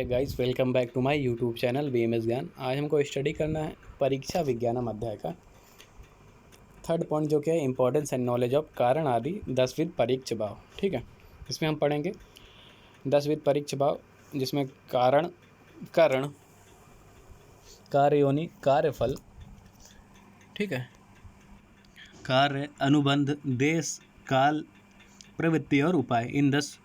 Hi guys, welcome back to my YouTube channel BMS Gyan. आज हमको study करना है परीक्षा विज्ञानम अध्याय का थर्ड पॉइंट, जो कि है इंपॉर्टेंस एंड नॉलेज ऑफ कारण आदि 10वीं परीक्ष भाव। ठीक है, इसमें हम पढ़ेंगे 10वीं परीक्ष भाव, जिसमें कारण, करण, कार्य योनि, कार्यफल, ठीक है, कार्य, अनुबंध, देश, काल, प्रवृत्ति और उपाय, इन 10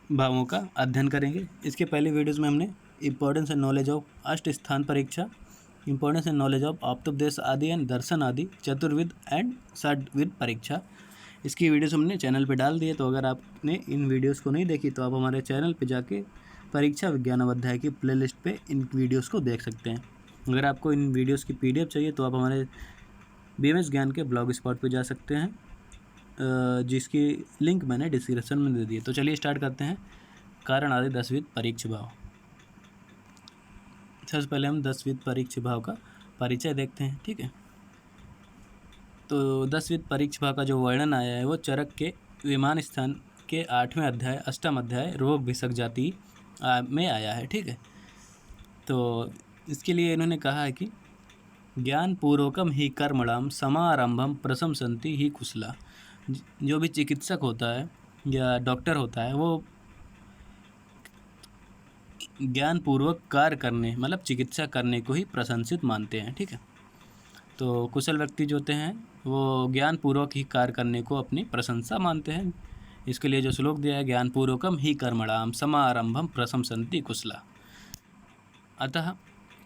भावों का अध्ययन करेंगे। इसके पहले वीडियोस में हमने इंपॉर्टेंस एंड नॉलेज ऑफ अष्ट स्थान परीक्षा, इंपॉर्टेंस एंड नॉलेज ऑफ आप्तोपदेश आदि एंड दर्शन आदि, चतुर्विद एंड षड्विद परीक्षा, इसकी वीडियोस हमने चैनल पे डाल दिए। तो अगर आपने इन वीडियोस को नहीं देखी तो आप हमारे चैनल पे जाके परीक्षा विज्ञान अध्याय की प्लेलिस्ट पे इन वीडियोस को देख सकते हैं। अगर आपको इन वीडियोस की PDF चाहिए तो आप हमारे BMS ज्ञान के ब्लॉग स्पॉट पे जा सकते हैं, जिसकी लिंक मैंने डिस्क्रिप्शन में दे दी है। तो चलिए स्टार्ट करते हैं कारण आदि 10वीं परीक्ष भाव। सबसे पहले हम 10वीं परीक्ष भाव का परिचय देखते हैं। ठीक है, तो 10वीं परीक्ष भाव का जो वर्णन आया है वो चरक के विमान स्थान के 8वें अध्याय, अष्टम अध्याय, रोग भिषक जाति में आया है। ठीक है, तो इसके लिए इन्होंने कहा है कि ज्ञान पूर्वकम ही कर्मणाम समारंभम प्रशंसन्ति ही कुशला। जो भी चिकित्सक होता है या डॉक्टर होता है वो ज्ञान पूर्वक कार्य करने, मतलब चिकित्सा करने को ही प्रशंसित मानते हैं। ठीक है, तो कुशल व्यक्ति जो होते हैं वो ज्ञान पूर्वक ही कार्य करने को अपनी प्रशंसा मानते हैं। इसके लिए जो श्लोक दिया है, ज्ञान पूर्वकम ही कर्मणाम समारंभम प्रशंसन्ति कुशला। अतः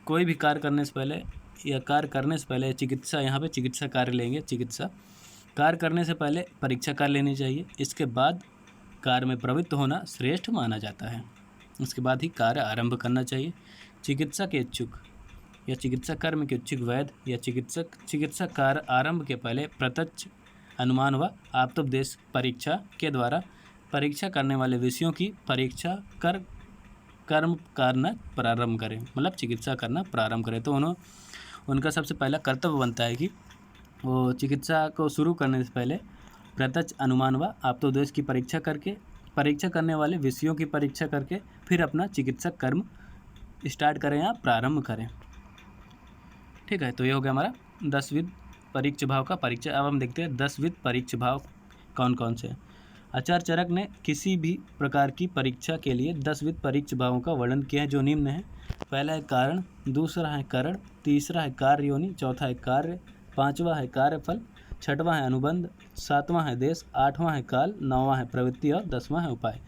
कोई भी कार्य करने से पहले या कार्य करने से पहले चिकित्सा, यहाँ पे चिकित्सा कार्य लेंगे, चिकित्सा कार्य करने से पहले परीक्षा कर लेनी चाहिए। इसके बाद कार्य में प्रवृत्त होना श्रेष्ठ माना जाता है। उसके बाद ही कार्य आरंभ करना चाहिए। चिकित्सा के इच्छुक या चिकित्सा कर्म के इच्छुक वैद्य या चिकित्सा कार्य आरंभ के पहले प्रत्यक्ष, अनुमान व आप्तोपदेश परीक्षा के द्वारा परीक्षा करने वाले विषयों की परीक्षा कर कर्म करना प्रारंभ करें, मतलब चिकित्सा करना प्रारंभ करें। तो उनका सबसे पहला कर्तव्य बनता है कि वो चिकित्सा को शुरू करने से पहले प्रत्यक्ष, अनुमान व आप्तोपदेश की परीक्षा करके, परीक्षा करने वाले विषयों की परीक्षा करके फिर अपना चिकित्सक कर्म स्टार्ट करें या प्रारंभ करें। ठीक है, तो ये हो गया हमारा 10वीं परीक्ष भाव का परिचय। अब हम देखते हैं 10वीं परीक्ष भाव कौन कौन से हैं। आचार्य चरक ने किसी भी प्रकार की परीक्षा के लिए 10वीं परीक्ष भावों का वर्णन किया है, जो निम्न है। पहला है कारण, दूसरा है करण, तीसरा है कार्य योनि, चौथा है कार्य, पाँचवा है कार्यफल, छठवां है अनुबंध, सातवां है देश, आठवां है काल, नौवां है प्रवृत्ति और 10वां है उपाय।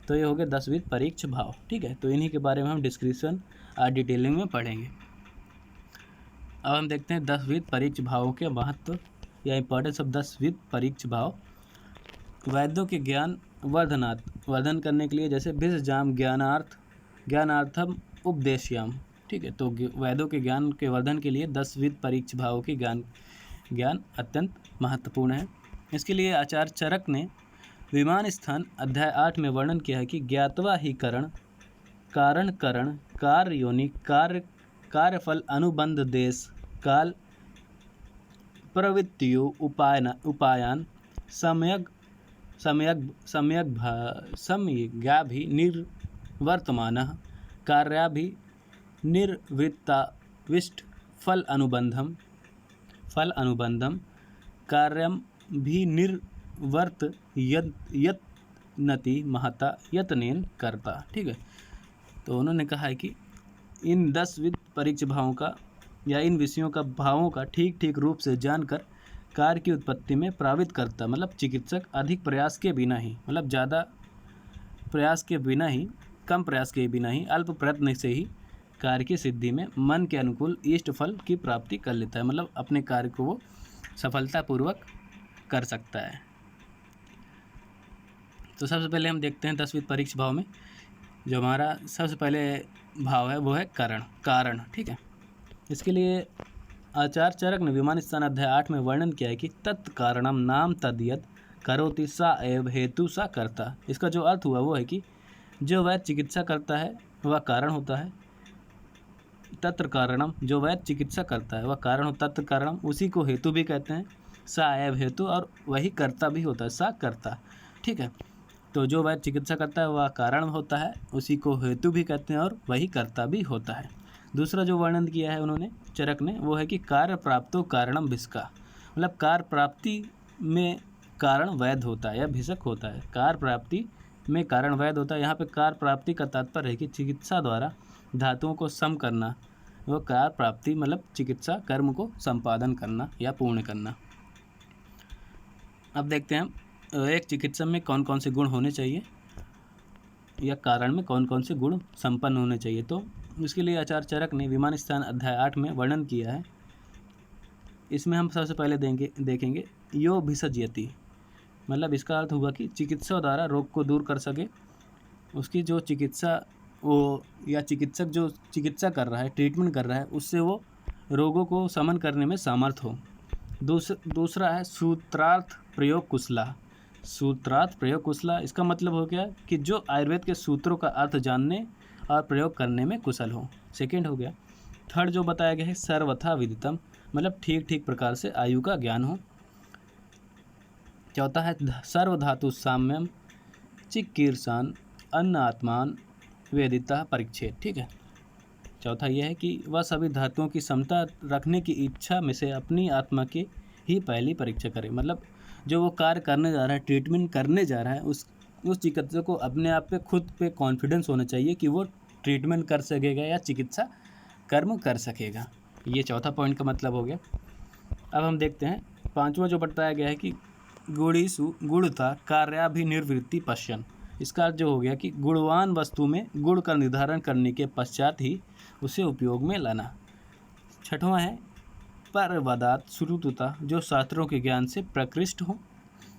तो ये हो गए 10वीं परीक्ष भाव। ठीक है, तो इन्हीं के बारे में हम डिस्क्रिप्शन और डिटेलिंग में पढ़ेंगे। अब हम देखते हैं 10वीं परीक्ष भावों के महत्व या इंपॉर्टेंस ऑफ 10वीं परीक्ष भाव। वैद्यों के ज्ञान वर्धन करने के लिए, जैसे भिषजाम ज्ञानार्थम उपदेश्याम। ठीक है, तो वैद्यों के ज्ञान के वर्धन के लिए 10वीं परीक्ष भाव की ज्ञान अत्यंत महत्वपूर्ण है। इसके लिए आचार्य चरक ने विमान स्थान अध्याय 8 में वर्णन किया है कि ज्ञातवा ही कारण करण, कार्य योनि, कार्यफल, अनुबंध, देश, काल, प्रवृत्तियों, उपायान, सम्यग्भि निर्वर्तमानः, कार्याभि निर्वृत्ताविष्ट, फल अनुबंधम, कार्यम भी निर्वर्त यत्नति महता यत्नेन करता। ठीक है, तो उन्होंने कहा है कि इन 10वीं परीक्ष भावों का या इन विषयों का भावों का ठीक रूप से जानकर कार्य की उत्पत्ति में प्रभावित करता, मतलब चिकित्सक अधिक प्रयास के बिना ही, मतलब ज़्यादा प्रयास के बिना ही, कम प्रयास के बिना ही, अल्प प्रयत्न से ही कार्य की सिद्धि में मन के अनुकूल इष्ट फल की प्राप्ति कर लेता है, मतलब अपने कार्य को वो सफलतापूर्वक कर सकता है। तो सबसे पहले हम देखते हैं 10वीं परीक्ष भाव में जो हमारा सबसे पहले भाव है वो है कारण। ठीक है, इसके लिए आचार्य चरक ने विमान स्थान अध्याय 8 में वर्णन किया है कि तत्कारणम नाम तद्यत करोति सा एव हेतु सा कर्ता। इसका जो अर्थ हुआ वो है कि जो वैद्य चिकित्सा करता है वह कारण होता है। तत्र कारणम, जो वैद्य चिकित्सा करता है वह कारण हो, तत्र कारणम उसी को हेतु भी कहते हैं। सा एव हेतु, और वही कर्ता भी होता है, सा कर्ता। ठीक है, तो जो वैद्य चिकित्सा करता है वह कारण होता है, उसी को हेतु भी कहते हैं और वही कर्ता भी होता है। दूसरा जो वर्णन किया है उन्होंने चरक ने, वो है कि कार्य प्राप्तो कारणम भिस्का, मतलब कार्य प्राप्ति में कारण वैध होता है या भिषक होता है। कार्य प्राप्ति में कारण वैध होता है। यहाँ पे कार्य प्राप्ति का तात्पर्य है कि चिकित्सा द्वारा धातुओं को सम करना, वो कार्य प्राप्ति मतलब चिकित्सा कर्म को संपादन करना या पूर्ण करना। अब देखते हैं एक चिकित्सा में कौन कौन से गुण होने चाहिए या कारण में कौन कौन से गुण संपन्न होने चाहिए। तो उसके लिए आचार्य चरक ने विमान स्थान अध्याय 8 में वर्णन किया है। इसमें हम सबसे पहले देखेंगे यो भिषज्यति, मतलब इसका अर्थ हुआ कि चिकित्सा द्वारा रोग को दूर कर सके। उसकी जो चिकित्सा वो या चिकित्सक जो चिकित्सा कर रहा है, ट्रीटमेंट कर रहा है, उससे वो रोगों को समन करने में समर्थ हो। दूसरा है सूत्रार्थ प्रयोग कुशला। सूत्रार्थ प्रयोग कुशला, इसका मतलब हो गया कि जो आयुर्वेद के सूत्रों का अर्थ जानने और प्रयोग करने में कुशल हो। सेकेंड हो गया। थर्ड जो बताया गया है सर्वथा विदितम, मतलब ठीक ठीक प्रकार से आयु का ज्ञान हो। चौथा है सर्वधातु साम्यम चिकीर्षण अन्न आत्मान वेदिता परीक्षेत। ठीक है, चौथा यह है कि वह सभी धातुओं की समता रखने की इच्छा में से अपनी आत्मा की ही पहली परीक्षा करे। मतलब जो वो कार्य करने जा रहा है, ट्रीटमेंट करने जा रहा है, उस चिकित्सक को अपने आप पे खुद पे कॉन्फिडेंस होना चाहिए कि वो ट्रीटमेंट कर सकेगा या चिकित्सा कर्म कर सकेगा। ये चौथा पॉइंट का मतलब हो गया। अब हम देखते हैं पांचवा जो बताया गया है कि गुणीसु गुणता कार्याभिनिर्वृत्ति पश्यन। इसका अर्थ जो हो गया कि गुणवान वस्तु में गुण का निर्धारण करने के पश्चात ही उसे उपयोग में लाना। छठवां है परवदात श्रुतुता, जो शास्त्रों के ज्ञान से प्रकृष्ट हो,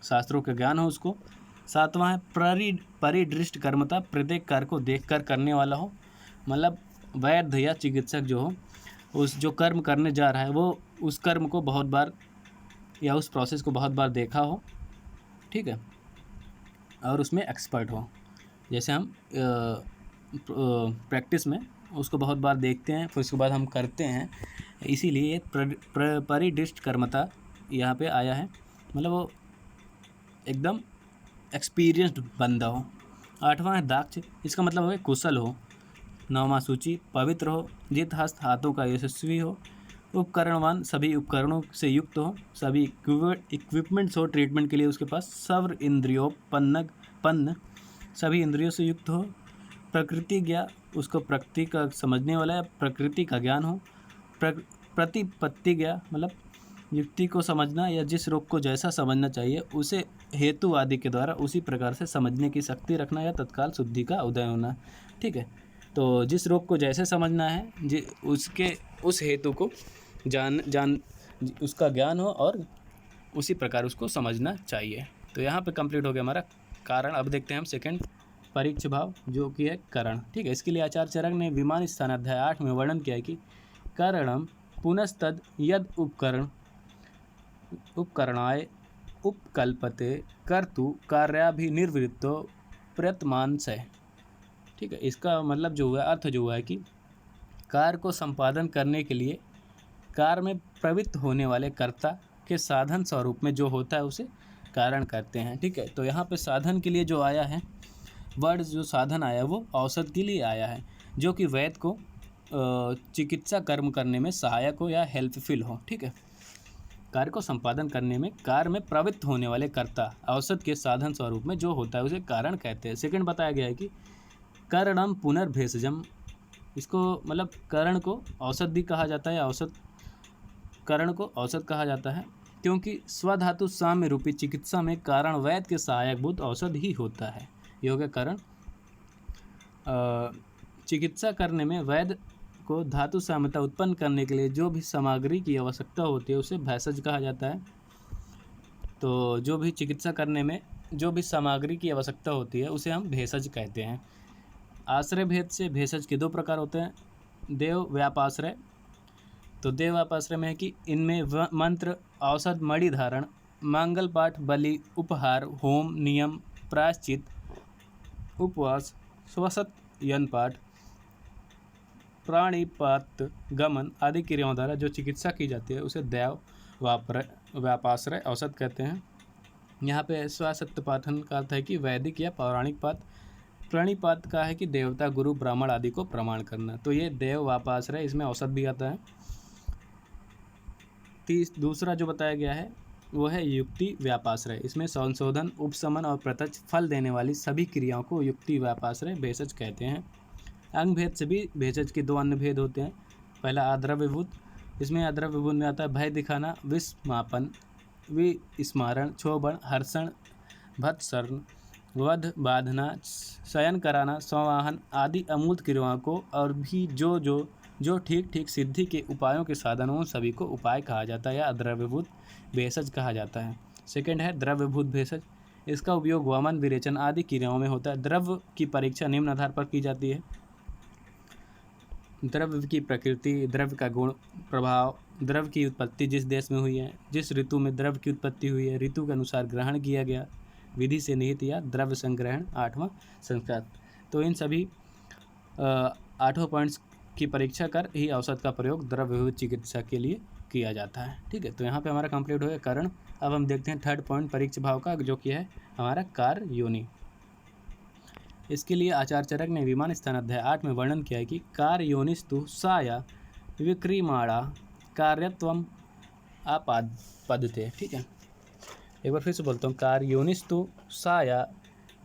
शास्त्रों का ज्ञान हो उसको। सातवां है परिदृष्ट कर्मता, प्रत्येक कार्य को देखकर करने वाला हो, मतलब वैद्य या चिकित्सक जो हो, उस जो कर्म करने जा रहा है वो उस कर्म को बहुत बार या उस प्रोसेस को बहुत बार देखा हो, ठीक है, और उसमें एक्सपर्ट हो। जैसे हम प्रैक्टिस में उसको बहुत बार देखते हैं, फिर उसके बाद हम करते हैं, इसीलिए परिदृष्ट कर्मता यहाँ पे आया है, मतलब वो एकदम एक्सपीरियंस्ड बंदा हो। आठवां है दाक्ष, इसका मतलब है कुशल हो। नौवां सूची पवित्र हो, जित हस्त हाथों का यशस्वी हो, उपकरणवान सभी उपकरणों से युक्त हो, सभी इक्विपमेंट्स हो ट्रीटमेंट के लिए उसके पास, सर्व इंद्रियोपन्न सभी इंद्रियों से युक्त हो, प्रकृति ज्ञा उसको प्रकृति का समझने वाला है, प्रकृति का ज्ञान हो, प्रतिपत्ति ज्ञा मतलब युक्ति को समझना या जिस रोग को जैसा समझना चाहिए उसे हेतु आदि के द्वारा उसी प्रकार से समझने की शक्ति रखना या तत्काल शुद्धि का उदय होना। ठीक है, तो जिस रोग को जैसे समझना है उसके उस हेतु को जान उसका ज्ञान हो और उसी प्रकार उसको समझना चाहिए। तो यहाँ पे कंप्लीट हो गया हमारा कारण। अब देखते हैं हम सेकंड परीक्ष भाव जो कि है करण। ठीक है, इसके लिए आचार्य चरक ने विमान स्थान अध्याय 8 में वर्णन किया है कि करणम पुनस्तद यद उपकरणाय उपकल्पते कर्तु कार्याभिनिर्वृत्तो प्रयत्मांसय। ठीक है, इसका मतलब जो हुआ अर्थ जो हुआ है कि कार्य को संपादन करने के लिए कार्य में प्रवृत्त होने वाले कर्ता के साधन स्वरूप में जो होता है उसे कारण कहते हैं। ठीक है, तो यहाँ पे साधन के लिए जो आया है वर्ड, जो साधन आया वो औषध के लिए आया है, जो कि वैद्य को चिकित्सा कर्म करने में सहायक हो या हेल्पफुल हो। ठीक है, कार्य को संपादन करने में कार्य में प्रवृत्त होने वाले कर्ता औषध के साधन स्वरूप में जो होता है उसे कारण कहते हैं। सेकंड बताया गया है कि करणम पुनर्भेषजम, इसको मतलब करण को औषध भी कहा जाता है, औषध करण को औषध कहा जाता है क्योंकि स्वधातु साम्य रूपी चिकित्सा में कारण वैद्य के सहायक बुद्ध औषध ही होता है। ये हो गया करण। चिकित्सा करने में वैद्य को धातु साम्यता उत्पन्न करने के लिए जो भी सामग्री की आवश्यकता होती है उसे भेषज कहा जाता है। तो जो भी चिकित्सा करने में जो भी सामग्री की आवश्यकता होती है उसे हम भेषज कहते हैं। आश्रय भेद से भेषज के दो प्रकार होते हैं, देव व्यापाश्रय। तो देव व्यापाश्रय में है कि इनमें मंत्र, औषध, मणि धारण, मंगल पाठ, बलि, उपहार, होम, नियम, प्रायश्चित, उपवास, स्वसत यन पाठ, प्राणिपात, गमन आदि क्रियाओं द्वारा जो चिकित्सा की जाती है उसे देव व्यापाश्रय औषध कहते हैं। यहाँ पे स्वासत्यपाठन का अर्थ है कि वैदिक या पौराणिक पाठ। प्रणिपात का है कि देवता, गुरु, ब्राह्मण आदि को प्रमाण करना। तो ये देव वापाश्रय, इसमें औसत भी आता है। दूसरा जो बताया गया है वो है युक्ति व्यापाश्रय। इसमें संशोधन, उपशमन और प्रत्यक्ष फल देने वाली सभी क्रियाओं को युक्ति व्यापाश्रय भेषज कहते हैं। अंग भेद से भी भेषज के दो अन्य भेद होते हैं। पहला अद्रव्यभूत, इसमें अद्रव्यभूत में आता है भय दिखाना, विस्मापन, विस्मारण, क्षोभन, हर्षण, भत्सरण, वध, बांधना, शयन कराना, संवाहन आदि अमूर्त क्रियाओं को और भी जो ठीक ठीक सिद्धि के उपायों के साधनों सभी को उपाय कहा जाता है या अद्रव्यभूत भेषज कहा जाता है। सेकंड है द्रव्यभूत भेषज। इसका उपयोग वमन, विरेचन आदि क्रियाओं में होता है। द्रव्य की परीक्षा निम्न आधार पर की जाती है: द्रव्य की प्रकृति, द्रव्य का गुण, प्रभाव, द्रव्य की उत्पत्ति जिस देश में हुई है, जिस ऋतु में द्रव्य की उत्पत्ति हुई है, ऋतु के अनुसार ग्रहण किया गया, विधि से निहित या द्रव्य संग्रहण, 8वां संस्कार। तो इन सभी 8 पॉइंट्स की परीक्षा कर ही औसत का प्रयोग द्रव्यभूत चिकित्सा के लिए किया जाता है। ठीक है, तो यहाँ पे हमारा कंप्लीट हो गया कारण। अब हम देखते हैं थर्ड पॉइंट परीक्षा भाव का, जो कि है हमारा कार्य योनि। इसके लिए आचार्य चरक ने विमान स्थान अध्याय 8 में वर्णन किया है कि कार्य योनिस्तु साया विक्रीमाणा कार्यत्वम आपादते। ठीक है, एक बार फिर से बोलता हूँ, कार्य योनिस्तु साया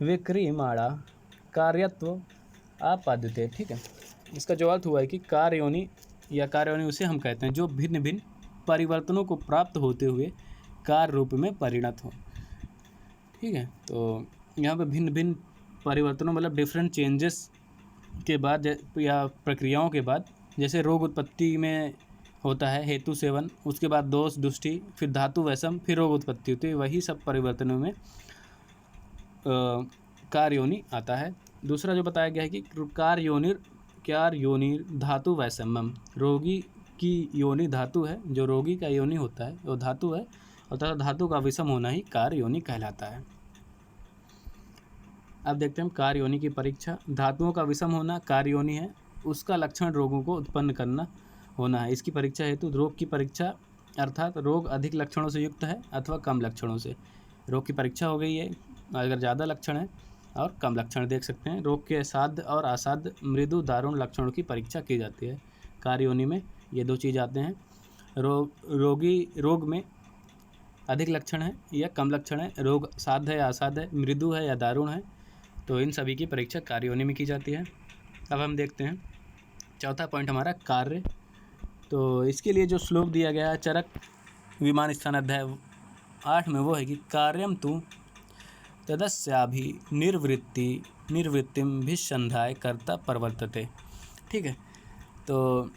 विक्रीमाणा कार्यत्व आपादते। ठीक है, इसका जो अर्थ हुआ है कि कार्य योनि या कार्य योनि उसे हम कहते हैं जो भिन्न भिन्न परिवर्तनों को प्राप्त होते हुए कार्य रूप में परिणत हो। ठीक है, तो यहाँ पे भिन्न भिन्न परिवर्तनों मतलब डिफरेंट चेंजेस के बाद या प्रक्रियाओं के बाद, जैसे रोग उत्पत्ति में होता है हेतु सेवन, उसके बाद दोष दुष्टि, फिर धातु वैषम, फिर रोग उत्पत्ति होती है, वही सब परिवर्तनों में कार्य योनि आता है। दूसरा जो बताया गया है कि कार्य योनिर धातु वैषम्यम, रोगी की योनि धातु है, जो रोगी का योनि होता है वो धातु है, और तथा धातु का विषम होना ही कार्य योनि कहलाता है। अब देखते हैं कार्य योनि की परीक्षा। धातुओं का विषम होना कार्य योनि है, उसका लक्षण रोगों को उत्पन्न करना होना है। इसकी परीक्षा हेतु रोग की परीक्षा, अर्थात रोग अधिक लक्षणों से युक्त है अथवा कम लक्षणों से। रोग की परीक्षा हो गई है, अगर ज़्यादा लक्षण है और कम लक्षण देख सकते हैं। रोग के साध्य और असाध्य, मृदु, दारुण लक्षणों की परीक्षा की जाती है। कार्य योनि में ये दो चीज़ आते हैं। रोग में अधिक लक्षण है या कम लक्षण है, रोग साध्य है या असाध्य है, मृदु है या दारुण है, तो इन सभी की परीक्षा कार्य योनि में की जाती है। अब हम देखते हैं चौथा पॉइंट हमारा कार्य। तो इसके लिए जो श्लोक दिया गया है चरक विमान स्थान अध्याय 8 में, वो है कि कार्यम तु तदस्याभि निर्वृत्तिम भिसंधाय कर्ता प्रवर्तते। ठीक है, तो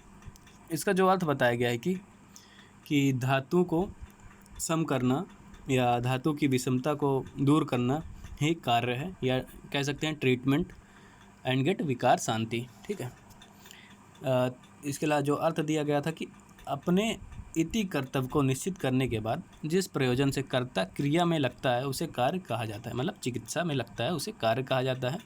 इसका जो अर्थ बताया गया है कि धातु को सम करना या धातु की विषमता को दूर करना ही कार्य है, या कह सकते हैं ट्रीटमेंट एंड गेट विकार शांति। ठीक है, इसके अलावा जो अर्थ दिया गया था कि अपने इति कर्तव्य को निश्चित करने के बाद जिस प्रयोजन से कर्ता क्रिया में लगता है उसे कार्य कहा जाता है, मतलब चिकित्सा में लगता है उसे कार्य कहा जाता है।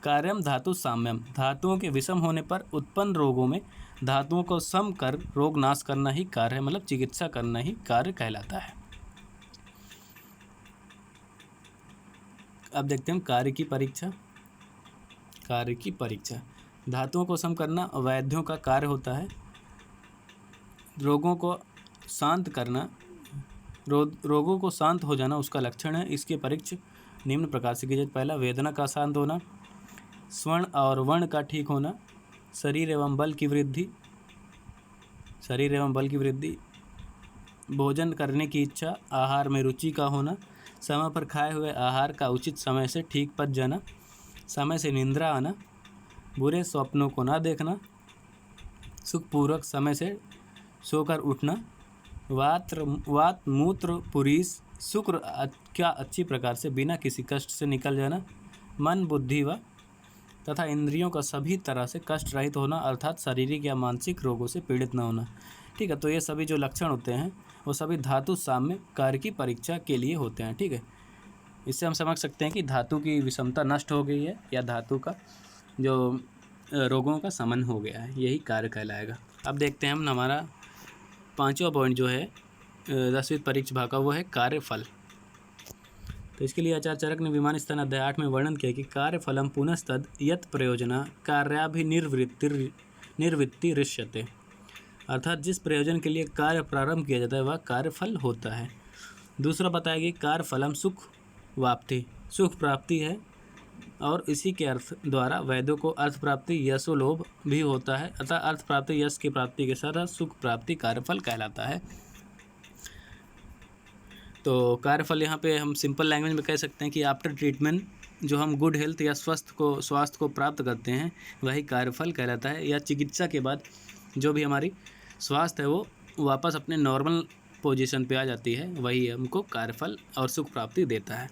कार्यम धातु साम्यम, धातुओं के विषम होने पर उत्पन्न रोगों में धातुओं को सम कर रोग नाश करना ही कार्य है, मतलब चिकित्सा करना ही कार्य कहलाता है। अब देखते हैं कार्य की परीक्षा। कार्य की परीक्षा, धातुओं को सम करना वैद्यों का कार्य होता है। रोगों को शांत करना, रोगों को शांत हो जाना उसका लक्षण है। इसके परीक्षा निम्न प्रकार से की जाए: पहला, वेदना का शांत होना, स्वर्ण और वर्ण का ठीक होना, शरीर एवं बल की वृद्धि, भोजन करने की इच्छा, आहार में रुचि का होना, समय पर खाए हुए आहार का उचित समय से ठीक पच जाना, समय से निंद्रा आना, बुरे स्वप्नों को ना देखना, सुखपूर्वक समय से सोकर उठना, वात मूत्र पुरीस शुक्र क्या अच्छी प्रकार से बिना किसी कष्ट से निकल जाना, मन बुद्धि व तथा इंद्रियों का सभी तरह से कष्ट रहित होना, अर्थात शारीरिक या मानसिक रोगों से पीड़ित न होना। ठीक है, तो ये सभी जो लक्षण होते हैं वो सभी धातु साम्य कार्य की परीक्षा के लिए होते हैं। ठीक है, इससे हम समझ सकते हैं कि धातु की विषमता नष्ट हो गई है या धातु का जो रोगों का शमन हो गया है, यही कार्य कहलाएगा। अब देखते हैं हम हमारा 5वां पॉइंट जो है 10वीं परीक्षा भाग का, वो है कार्यफल। तो इसके लिए आचार्य चरक ने विमान स्थान अध्याय 8 में वर्णन किया कि कार्यफलम पुनस्तद यत प्रयोजना कार्याभिनिर्वृत्ति ऋष्यते, अर्थात जिस प्रयोजन के लिए कार्य प्रारंभ किया जाता है वह कार्यफल होता है। दूसरा बताया कि कार्यफलम सुख वाप्ति, सुख प्राप्ति है, और इसी के अर्थ द्वारा वैद्यों को अर्थ प्राप्ति यशोलोभ भी होता है, अतः अर्थ प्राप्ति यश की प्राप्ति के साथ सुख प्राप्ति कार्यफल कहलाता है। तो कार्यफल यहाँ पे हम सिंपल लैंग्वेज में कह सकते हैं कि आफ्टर ट्रीटमेंट जो हम गुड हेल्थ या स्वास्थ्य को प्राप्त करते हैं वही कार्यफल कहलाता है, या चिकित्सा के बाद जो भी हमारी स्वास्थ्य है वो वापस अपने नॉर्मल पोजीशन पे आ जाती है, वही हमको कार्यफल और सुख प्राप्ति देता है।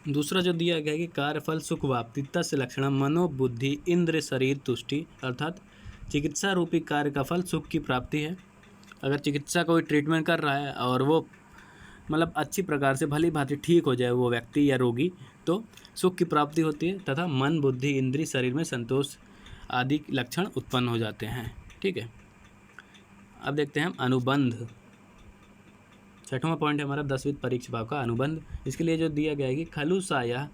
दूसरा जो दिया गया है कि कार्यफल सुख वाप्ति तस्य लक्षणम मनोबुद्धि इंद्र शरीर तुष्टि, अर्थात चिकित्सा रूपी कार्य का फल सुख की प्राप्ति है। अगर चिकित्सा कोई ट्रीटमेंट कर रहा है और वो मतलब अच्छी प्रकार से भली भांति ठीक हो जाए वो व्यक्ति या रोगी, तो सुख की प्राप्ति होती है तथा मन बुद्धि इंद्रिय शरीर में संतोष आदि लक्षण उत्पन्न हो जाते हैं। ठीक है, अब देखते हैं हम अनुबंध। 6वां पॉइंट है हमारा 10वीं परीक्षा भाव का अनुबंध। इसके लिए जो दिया गया है कि खलु साया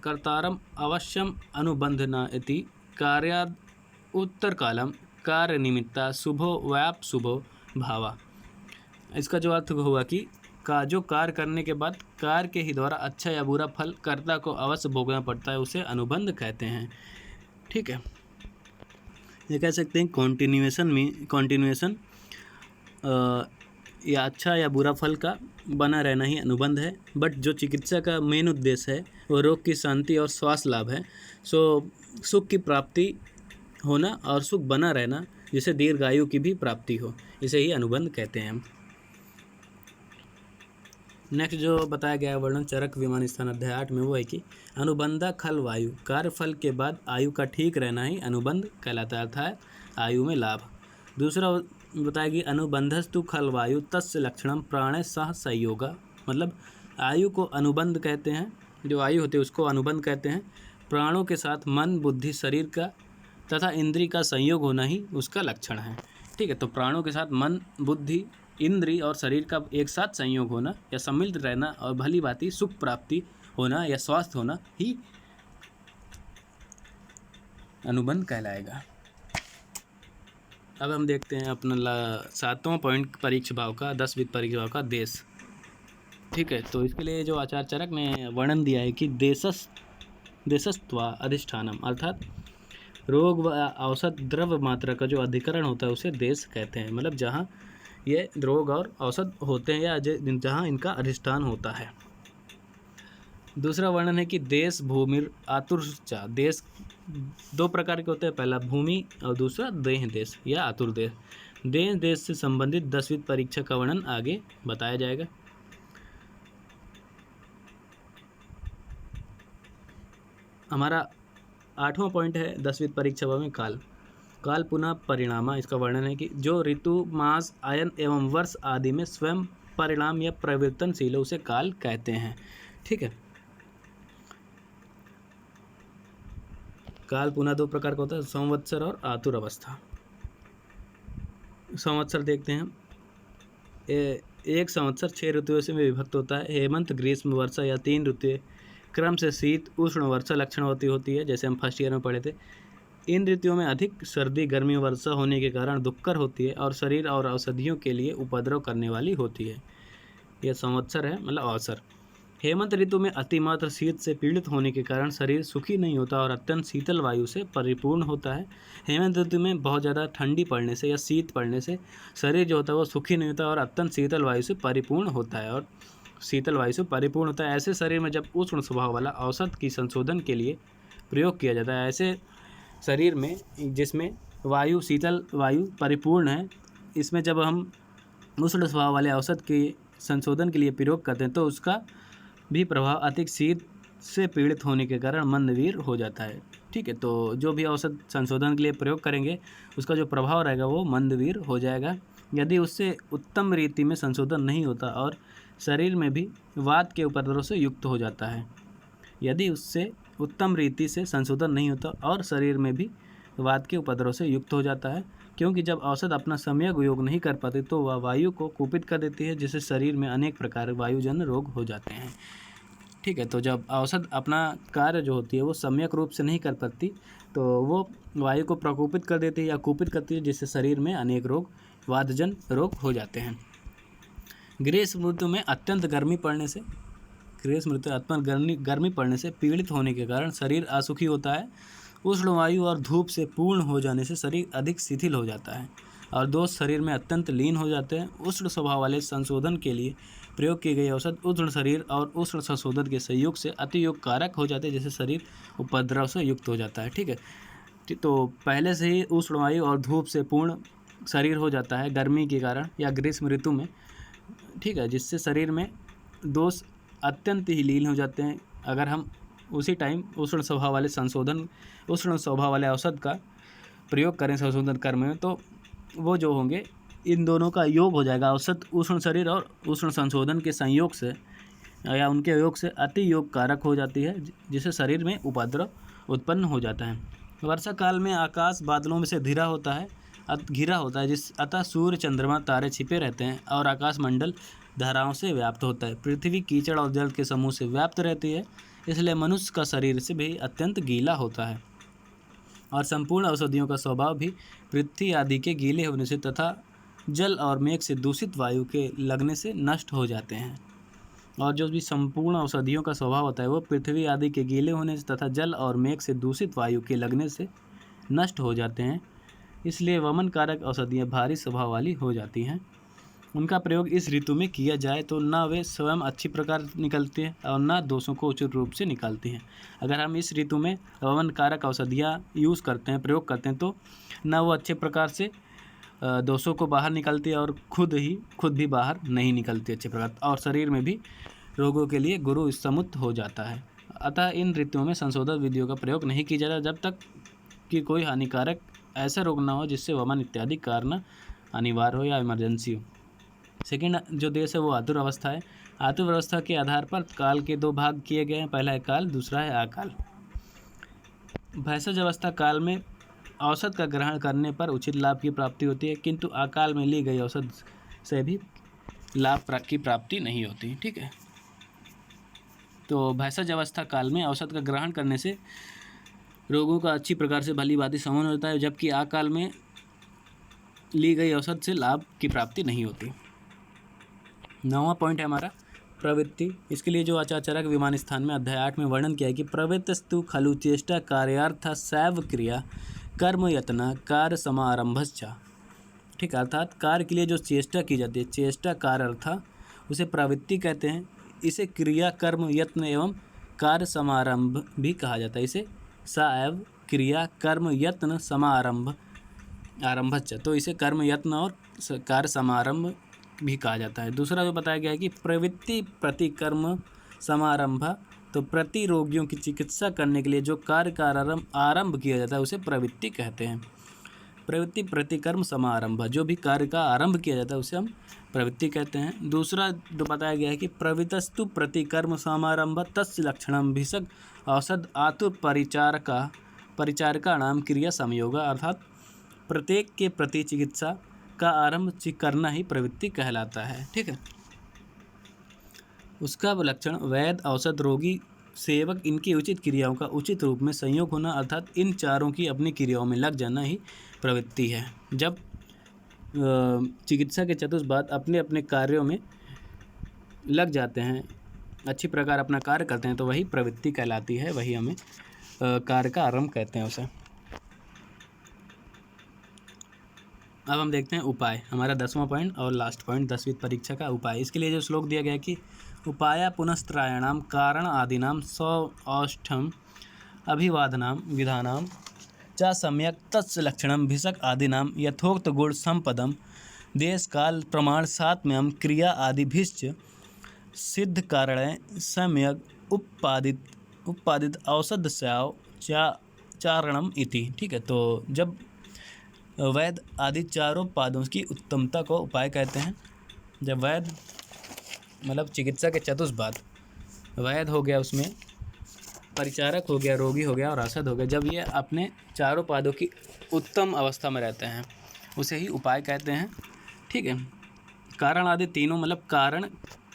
कर्तारम अवश्यम अनुबंधना इति कार्याद उत्तर कालम कार्य निमित्ता शुभो व्याप शुभो भावा। इसका जो अर्थ हुआ कि जो कार्य करने के बाद कार्य के ही द्वारा अच्छा या बुरा फल कर्ता को अवश्य भोगना पड़ता है, उसे अनुबंध कहते हैं। ठीक है, ये कह सकते हैं कॉन्टिन्यूएशन या अच्छा या बुरा फल का बना रहना ही अनुबंध है। बट जो चिकित्सा का मेन उद्देश्य है वो रोग की शांति और स्वास्थ्य लाभ है। सो सुख की प्राप्ति होना और सुख बना रहना, जिसे दीर्घायु की भी प्राप्ति हो, इसे ही अनुबंध कहते हैं हम। नेक्स्ट जो बताया गया है वर्णन चरक विमान स्थान अध्याय 8 में वो है कि अनुबंधा खल वायु, कार्यफल के बाद आयु का ठीक रहना ही अनुबंध कहलाता है, अर्थात आयु में लाभ। दूसरा बताया कि अनुबंधस्तु खल वायु तस्य लक्षणम प्राण सह संयोगा, मतलब आयु को अनुबंध कहते हैं, जो आयु होती है उसको अनुबंध कहते हैं। प्राणों के साथ मन बुद्धि शरीर का तथा इंद्रिय का संयोग होना ही उसका लक्षण है। ठीक है, तो प्राणों के साथ मन बुद्धि इंद्रिय और शरीर का एक साथ संयोग होना या सम्मिलित रहना और भली भांति सुख प्राप्ति होना या स्वास्थ्य होना ही अनुबंध कहलाएगा। अब हम देखते हैं अपना 7वां पॉइंट परीक्षा भाव का, 10वीं परीक्षा भाव का देश। ठीक है, तो इसके लिए जो आचार्य चरक ने वर्णन दिया है कि देशस्त्वा अधिष्ठानम, अर्थात रोग व औसत द्रव्य मात्रा का जो अधिकरण होता है उसे देश कहते हैं, मतलब जहाँ ये रोग और औसत होते हैं या जहाँ इनका अधिष्ठान होता है। दूसरा वर्णन है कि देश भूमि आतुर्चा, देश 2 प्रकार के होते हैं, पहला भूमि और दूसरा देह देश या आतुर्देश। देश से संबंधित 10वीं परीक्षा का वर्णन आगे बताया जाएगा। हमारा 8वां पॉइंट है 10वीं परीक्षा में काल पुनः परिणामा। इसका वर्णन है कि जो ऋतु मास आयन एवं वर्ष आदि में स्वयं परिणाम या परिवर्तनशील है उसे काल कहते हैं। ठीक है, काल पुनः 2 प्रकार का होता है, संवत्सर और आतुर अवस्था। संवत्सर देखते हैं, एक संवत्सर 6 ऋतुओं से विभक्त होता है। हेमंत ग्रीष्म वर्षा या 3 ऋतुएं क्रम से शीत उष्ण वर्षा लक्षण होती है, जैसे हम फर्स्ट ईयर में पढ़े थे। इन ऋतुओं में अधिक सर्दी गर्मी वर्षा होने के कारण दुक्कर होती है और शरीर और औषधियों के लिए उपद्रव करने वाली होती है। यह संवत्सर है, मतलब अवसर। हेमंत ऋतु में अतिमात्र शीत से पीड़ित होने के कारण शरीर सुखी नहीं होता और अत्यंत शीतल वायु से परिपूर्ण होता है। हेमंत ऋतु में बहुत ज़्यादा ठंडी पड़ने से या शीत पड़ने से शरीर जो होता है वो सुखी नहीं होता और अत्यंत शीतल वायु से परिपूर्ण होता है ऐसे शरीर में जब उष्ण स्वभाव वाला औषध की संशोधन के लिए प्रयोग किया जाता है, ऐसे शरीर में जिसमें वायु शीतल वायु परिपूर्ण है, इसमें जब हम उष्ण स्वभाव वाले औषध के संशोधन के लिए प्रयोग करते हैं तो उसका भी प्रभाव अधिक शीत से पीड़ित होने के कारण मंदवीर हो जाता है। ठीक है, तो जो भी औषध संशोधन के लिए प्रयोग करेंगे उसका जो प्रभाव रहेगा वो मंदवीर हो जाएगा। यदि उससे उत्तम रीति में संशोधन नहीं होता और शरीर में भी वात के उपद्रव से युक्त हो जाता है। यदि उससे उत्तम रीति से संशोधन नहीं होता और शरीर में भी वात के उपद्रव से युक्त हो जाता है, क्योंकि जब औषध अपना सम्यक उपयोग नहीं कर पाती तो वह वायु को कुपित कर देती है, जिससे शरीर में अनेक प्रकार वायुजन्य रोग हो जाते हैं। ठीक है, तो जब औषध अपना कार्य जो होती है वो सम्यक रूप से नहीं कर पाती तो वो वायु को प्रकोपित कर देती है या कुपित करती है, जिससे शरीर में अनेक रोग वातजन्य रोग हो जाते हैं। ग्रीष्म ऋतु में अत्यंत गर्मी पड़ने से गर्मी पड़ने से पीड़ित होने के कारण शरीर असुखी होता है। उष्ण वायु और धूप से पूर्ण हो जाने से शरीर अधिक शिथिल हो जाता है और दोष शरीर में अत्यंत लीन हो जाते हैं। उष्ण स्वभाव वाले संशोधन के लिए प्रयोग की गई औषध उष्ण शरीर और उष्ण संशोधन के संयोग से अति योग कारक हो जाते हैं, जैसे शरीर उपद्रव से युक्त हो जाता है। ठीक है, तो पहले से ही उष्ण वायु और धूप से पूर्ण शरीर हो जाता है गर्मी के कारण या ग्रीष्म ऋतु में। ठीक है, जिससे शरीर में दोष अत्यंत ही लीन हो जाते हैं। अगर हम उसी टाइम उष्ण स्वभाव वाले औषध का प्रयोग करें संशोधन कर्म में, तो वो जो होंगे इन दोनों का योग हो जाएगा। औषध उष्ण शरीर और उष्ण संशोधन के संयोग से या उनके योग से अति योग कारक हो जाती है, जिससे शरीर में उपद्रव उत्पन्न हो जाता है। वर्षा काल में आकाश बादलों में से घिरा होता है अतः सूर्य चंद्रमा तारे छिपे रहते हैं और आकाश मंडल धाराओं से व्याप्त होता है। पृथ्वी कीचड़ और जल के समूह से व्याप्त रहती है, इसलिए मनुष्य का शरीर से भी अत्यंत गीला होता है और संपूर्ण औषधियों का स्वभाव भी पृथ्वी आदि के गीले होने से तथा जल और मेघ से दूषित वायु के लगने से नष्ट हो जाते हैं। और जो भी संपूर्ण औषधियों का स्वभाव होता है वो पृथ्वी आदि के गीले होने से तथा जल और मेघ से दूषित वायु के लगने से नष्ट हो जाते हैं, इसलिए वमन कारक औषधियाँ भारी स्वभाव वाली हो जाती हैं। उनका प्रयोग इस ऋतु में किया जाए तो न वे स्वयं अच्छी प्रकार निकलती हैं और न दोषों को उचित रूप से निकालती हैं। अगर हम इस ऋतु में वमन कारक औषधियाँ प्रयोग करते हैं तो न वो अच्छे प्रकार से दोषों को बाहर निकलती है और खुद भी बाहर नहीं निकलती अच्छे प्रकार, और शरीर में भी रोगों के लिए गुरु समुक्त हो जाता है। अतः इन ऋतुओं में संशोधन विधियों का प्रयोग नहीं किया जाता जब तक कि कोई हानिकारक ऐसा रोग ना हो जिससे वमन इत्यादि कारण अनिवार्य हो या इमरजेंसी हो। सेकेंड जो देश है वो आतुर अवस्था है। आतुर अवस्था के आधार पर काल के दो भाग किए गए हैं, पहला है काल, दूसरा है अकाल। भैंसज अवस्था काल में औषध का ग्रहण करने पर उचित लाभ की प्राप्ति होती है, किंतु अकाल में ली गई औषध से भी लाभ की प्राप्ति नहीं होती। ठीक है, तो भैंसज अवस्था काल में औषध का ग्रहण करने से रोगों का अच्छी प्रकार से भली भांति शमन होता है, जबकि अकाल में ली गई औषध से लाभ की प्राप्ति नहीं होती। 9वां पॉइंट है हमारा प्रवृत्ति। इसके लिए जो आचार्य विमान स्थान में अध्याय 8 में वर्णन किया है कि प्रवृत्तस्तु खलु चेष्टा कार्यार्थ सैव क्रिया कर्म यत्न कार्य समारंभश्च। ठीक, अर्थात कार्य के लिए जो चेष्टा की जाती है, चेष्टा कार्य अर्थ उसे प्रवृत्ति कहते हैं। इसे क्रिया कर्म यत्न एवं कार्य समारंभ भी कहा जाता है। इसे सैव क्रिया कर्म यत्न आरंभश्च, तो इसे कर्म यत्न और कार्य समारंभ भी कहा जाता है। दूसरा जो बताया गया है कि प्रवृत्ति प्रति कर्म समारंभ, तो प्रति रोगियों की चिकित्सा करने के लिए जो कार्य का आरंभ किया जाता है उसे प्रवृत्ति कहते हैं। प्रवृत्ति प्रति कर्म समारंभ, जो भी कार्य का आरंभ किया जाता है उसे हम प्रवृत्ति कहते हैं। दूसरा जो बताया गया है कि प्रवृत्तस्तु प्रति कर्म समारंभ तस्य लक्षणम भिषक औषध आतुर परिचारका नाम क्रिया संयोग, अर्थात प्रत्येक के प्रति चिकित्सा का आरंभ करना ही प्रवृत्ति कहलाता है। ठीक है, उसका लक्षण वैद्य औषध रोगी सेवक इनकी उचित क्रियाओं का उचित रूप में संयोग होना, अर्थात इन चारों की अपनी क्रियाओं में लग जाना ही प्रवृत्ति है। जब चिकित्सा के चतुष्पाद अपने अपने कार्यों में लग जाते हैं, अच्छी प्रकार अपना कार्य करते हैं, तो वही प्रवृत्ति कहलाती है, वही हमें कार्य का आरंभ कहते हैं उसे। अब हम देखते हैं उपाय, हमारा 10वां पॉइंट और लास्ट पॉइंट 10वीं परीक्षा का उपाय। इसके लिए जो श्लोक दिया गया है कि उपाया पुनस्त्रायणाम कारण आदिनाम सौष्ठम अभिवादनाम विधानाम च सम्यक तत्स लक्षणम भिषक आदिनाम यथोक्त गुण संपदम देश काल प्रमाण सात्म्यम क्रिया आदिभिश्च सिद्ध कारण सम्यक उत्पादित औषध स्याव चारणम इति। ठीक है, तो जब वैद्य आदि चारों पादों की उत्तमता को उपाय कहते हैं। जब वैद्य मतलब चिकित्सा के चतुष्पाद, वैद्य हो गया उसमें परिचारक हो गया, रोगी हो गया और औषध हो गया, जब ये अपने चारों पादों की उत्तम अवस्था में रहते हैं उसे ही उपाय कहते हैं। ठीक है। कारण आदि तीनों मतलब कारण,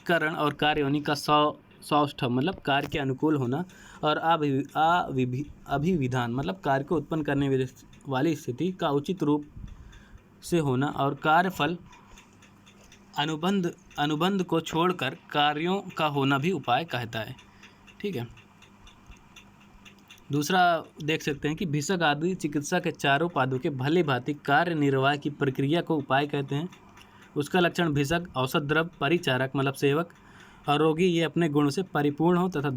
करण और कार्य योनि का सौष्ठव मतलब कार्य के अनुकूल होना, और अभिविधान मतलब कार्य को उत्पन्न करने वाली स्थिति का उचित रूप से होना, और कार्यफल अनुबंध को छोड़कर कार्यों का होना भी उपाय कहता है। ठीक है। दूसरा देख सकते हैं कि भिषक आदि चिकित्सा के चारों पादों के भली भांति कार्य निर्वाह की प्रक्रिया को उपाय कहते हैं। उसका लक्षण भिषक, औषध द्रव, परिचारक मतलब सेवक और रोगी ये अपने गुण से परिपूर्ण हो तथा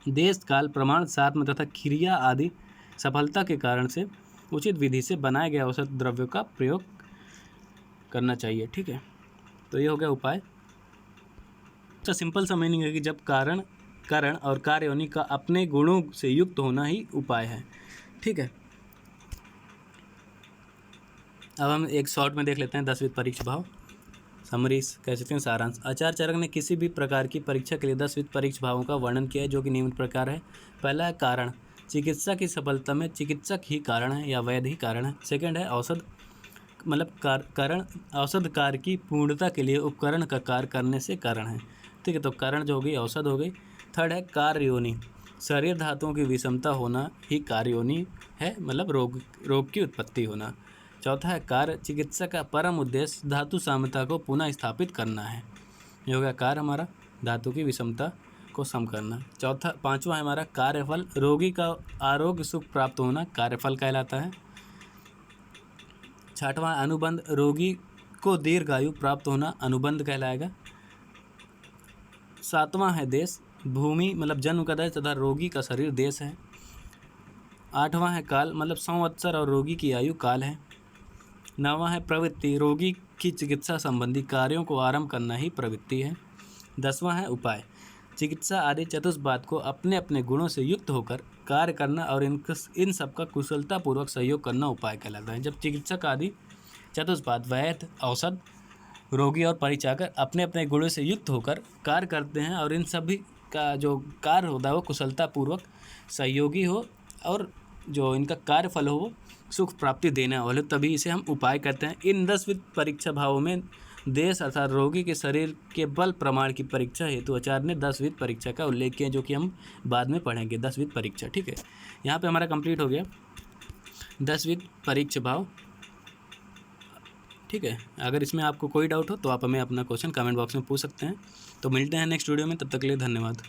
देश काल प्रमाण साध्य तथा क्रिया आदि सफलता के कारण से उचित विधि से बनाए गए औषध द्रव्यों का प्रयोग करना चाहिए। ठीक है। तो ये हो गया उपाय। तो सिंपल सा मीनिंग है कि जब कारण और कार्य योनि का अपने गुणों से युक्त होना ही उपाय है। ठीक है। अब हम एक शॉर्ट में देख लेते हैं 10 विध परीक्षा भाव। समरी कह सकते हैं, सारांश। आचार्य चरक ने किसी भी प्रकार की परीक्षा के लिए 10 विध परीक्षा भावों का वर्णन किया है, जो कि निम्न प्रकार है। पहला है कारण। चिकित्सा की सफलता में चिकित्सक ही कारण है या वैद्य ही कारण है। सेकंड है औषध मतलब कारण, औषध कार्य की पूर्णता के लिए उपकरण का कार्य करने से कारण है। ठीक है। तो कारण जो हो गई औषध हो गई। थर्ड है कार्य योनि। शरीर धातुओं की विषमता होना ही कार्य योनि है, मतलब रोग की उत्पत्ति होना। चौथा है कार्य। चिकित्सा का परम उद्देश्य धातु साम्यता को पुनः स्थापित करना है। ये हो गया कार्य हमारा, धातु की विषमता को सम करना। पांचवा है हमारा कार्यफल। रोगी का आरोग्य सुख प्राप्त होना कार्यफल कहलाता है। छठवां अनुबंध। रोगी को दीर्घायु प्राप्त होना अनुबंध कहलाएगा। सातवां है देश। भूमि मतलब जन्म का देश तथा रोगी का शरीर देश है। आठवां है काल मतलब संवत्सर और रोगी की आयु काल है। नौवां है प्रवृत्ति। रोगी की चिकित्सा संबंधी कार्यों को आरंभ करना ही प्रवृत्ति है। 10वां है उपाय। चिकित्सा आदि चतुष्पाद को अपने अपने गुणों से युक्त होकर कार्य करना और इन सब का कुशलतापूर्वक सहयोग करना उपाय कहलाता है। जब चिकित्सक आदि चतुष्पाद वैद्य, औषध, रोगी और परिचारक अपने अपने गुणों से युक्त होकर कार्य करते हैं और इन सभी का जो कार्य होता है वो कुशलतापूर्वक सहयोगी हो और जो इनका कार्यफल हो वो सुख प्राप्ति देने वाले, तभी इसे हम उपाय कहते हैं। इन 10 विध परीक्षा भावों में देश अर्थात रोगी के शरीर के बल प्रमाण की परीक्षा हेतु आचार्य ने 10 विध परीक्षा का उल्लेख किया, जो कि हम बाद में पढ़ेंगे। 10 विध परीक्षा। ठीक है। यहाँ पे हमारा कंप्लीट हो गया 10 विध परीक्षा भाव। ठीक है। अगर इसमें आपको कोई डाउट हो तो आप हमें अपना क्वेश्चन कमेंट बॉक्स में पूछ सकते हैं। तो मिलते हैं नेक्स्ट वीडियो में, तब तक के लिए धन्यवाद।